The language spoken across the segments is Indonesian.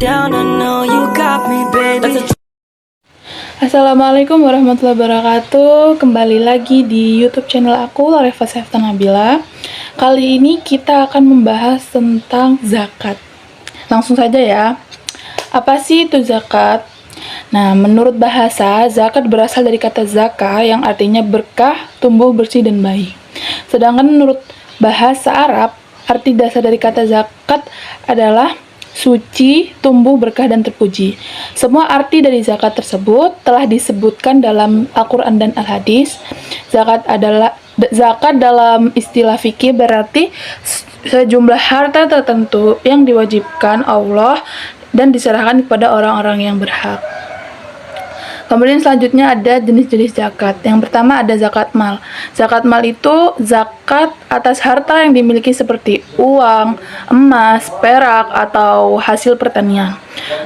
down, I know you got me, baby. Assalamualaikum warahmatullahi wabarakatuh. Kembali lagi di YouTube channel aku, Larefa Sefta Nabila. Kali ini kita akan membahas tentang zakat. Langsung saja ya. Apa sih itu zakat? Nah, menurut bahasa, zakat berasal dari kata zaka yang artinya berkah, tumbuh, bersih, dan baik. Sedangkan menurut bahasa Arab, arti dasar dari kata zakat adalah suci, tumbuh, berkah, dan terpuji. Semua arti dari zakat tersebut telah disebutkan dalam Al-Quran dan Al-Hadis. Zakat dalam istilah fikih berarti sejumlah harta tertentu yang diwajibkan Allah dan diserahkan kepada orang-orang yang berhak. Kemudian selanjutnya ada jenis-jenis zakat. Yang pertama ada zakat mal. Zakat mal itu zakat atas harta yang dimiliki seperti uang, emas, perak, atau hasil pertanian.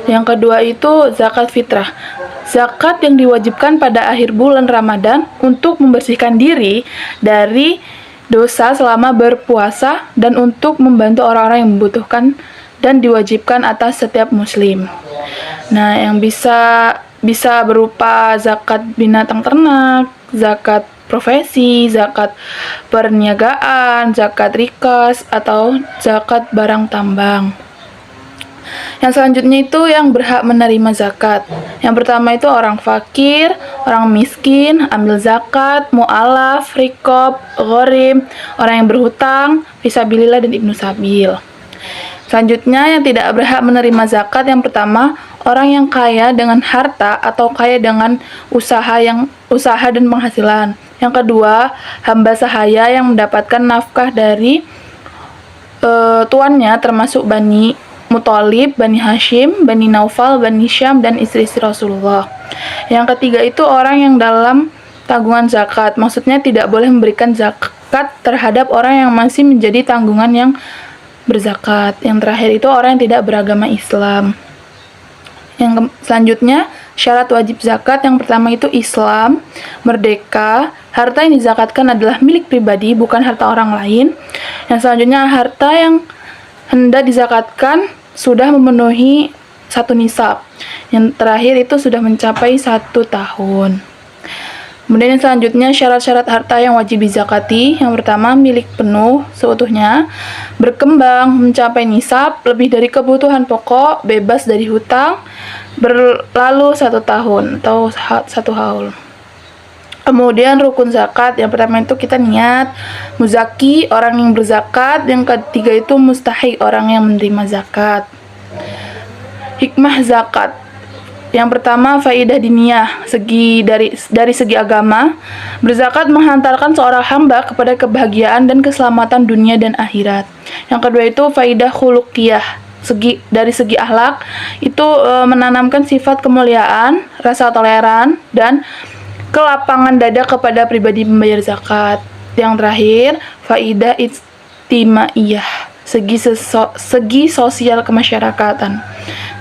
Yang kedua itu zakat fitrah. Zakat yang diwajibkan pada akhir bulan Ramadan untuk membersihkan diri dari dosa selama berpuasa dan untuk membantu orang-orang yang membutuhkan dan diwajibkan atas setiap muslim. Nah, yang bisa berupa zakat binatang ternak, zakat profesi, zakat perniagaan, zakat rikas, atau zakat barang tambang. Yang selanjutnya itu yang berhak menerima zakat. Yang pertama itu orang fakir, orang miskin, ambil zakat, mu'alaf, rikob, ghorim, orang yang berhutang, fisabilillah, dan ibnu sabil. Selanjutnya yang tidak berhak menerima zakat, yang pertama orang yang kaya dengan harta atau kaya dengan usaha dan penghasilan. Yang kedua, hamba sahaya yang mendapatkan nafkah dari tuannya termasuk Bani Muthalib, Bani Hashim, Bani Naufal, Bani Syam, dan istri-istri Rasulullah. Yang ketiga itu orang yang dalam tanggungan zakat. Maksudnya tidak boleh memberikan zakat terhadap orang yang masih menjadi tanggungan yang berzakat. Yang terakhir itu orang yang tidak beragama Islam. Yang selanjutnya syarat wajib zakat. Yang pertama itu Islam, merdeka, harta yang dizakatkan adalah milik pribadi bukan harta orang lain. Yang selanjutnya harta yang hendak dizakatkan sudah memenuhi 1 nisab. Yang terakhir itu sudah mencapai 1 tahun. Kemudian yang selanjutnya syarat-syarat harta yang wajib dizakati. Yang pertama milik penuh seutuhnya, berkembang mencapai nisab, lebih dari kebutuhan pokok, bebas dari hutang, berlalu 1 tahun atau 1 haul. Kemudian rukun zakat, yang pertama itu kita niat, muzaki orang yang berzakat, yang ketiga itu mustahik orang yang menerima zakat. Hikmah zakat. Yang pertama, faidah diniyah, dari segi agama. Berzakat menghantarkan seorang hamba kepada kebahagiaan dan keselamatan dunia dan akhirat. Yang kedua itu faidah khuluqiyah, dari segi akhlak, itu menanamkan sifat kemuliaan, rasa toleran, dan kelapangan dada kepada pribadi pembayar zakat. Yang terakhir, faidah ijtimaiyah, segi sosial kemasyarakatan.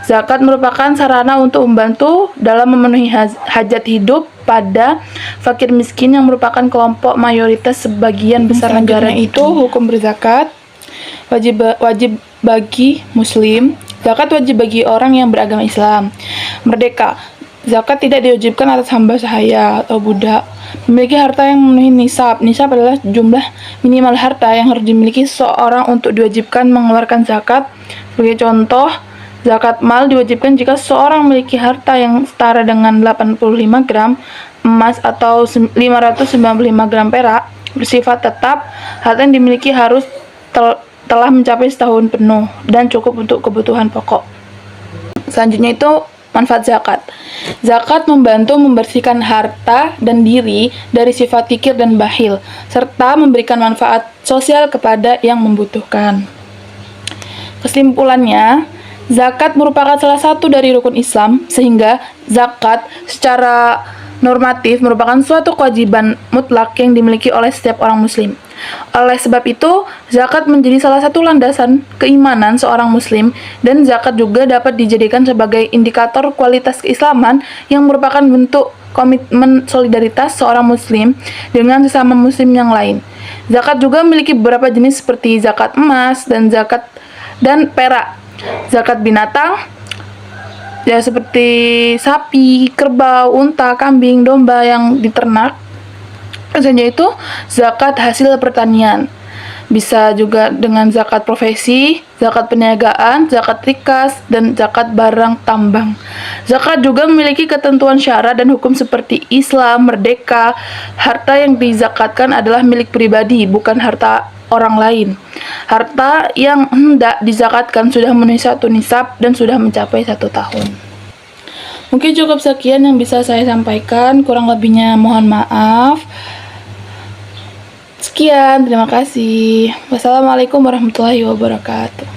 Zakat merupakan sarana untuk membantu dalam memenuhi hajat hidup pada fakir miskin yang merupakan kelompok mayoritas sebagian besar negara. Itu hukum berzakat wajib bagi muslim. Zakat wajib bagi orang yang beragama Islam. Merdeka. Zakat tidak diwajibkan atas hamba sahaya atau budak. Memiliki harta yang memenuhi nisab. Nisab adalah jumlah minimal harta yang harus dimiliki seseorang untuk diwajibkan mengeluarkan zakat. Sebagai contoh, zakat mal diwajibkan jika seseorang memiliki harta yang setara dengan 85 gram emas atau 595 gram perak bersifat tetap. Harta yang dimiliki harus telah mencapai setahun penuh dan cukup untuk kebutuhan pokok. Selanjutnya itu manfaat zakat. Zakat membantu membersihkan harta dan diri dari sifat kikir dan bakhil, serta memberikan manfaat sosial kepada yang membutuhkan. Kesimpulannya, zakat merupakan salah satu dari rukun Islam, sehingga zakat secara normatif merupakan suatu kewajiban mutlak yang dimiliki oleh setiap orang muslim. Oleh sebab itu, zakat menjadi salah satu landasan keimanan seorang muslim, dan zakat juga dapat dijadikan sebagai indikator kualitas keislaman yang merupakan bentuk komitmen solidaritas seorang muslim dengan sesama muslim yang lain. Zakat juga memiliki beberapa jenis seperti zakat emas dan zakat dan perak, zakat binatang, Ya seperti sapi, kerbau, unta, kambing, domba yang diternak. Biasanya itu zakat hasil pertanian. Bisa juga dengan zakat profesi, zakat perniagaan, zakat rikas, dan zakat barang tambang. Zakat juga memiliki ketentuan syarat dan hukum seperti Islam, merdeka. Harta yang dizakatkan adalah milik pribadi, bukan harta orang lain. Harta yang hendak dizakatkan sudah memenuhi satu nisab dan sudah mencapai 1 tahun. Mungkin cukup sekian yang bisa saya sampaikan, kurang lebihnya mohon maaf. Sekian, terima kasih. Wassalamualaikum warahmatullahi wabarakatuh.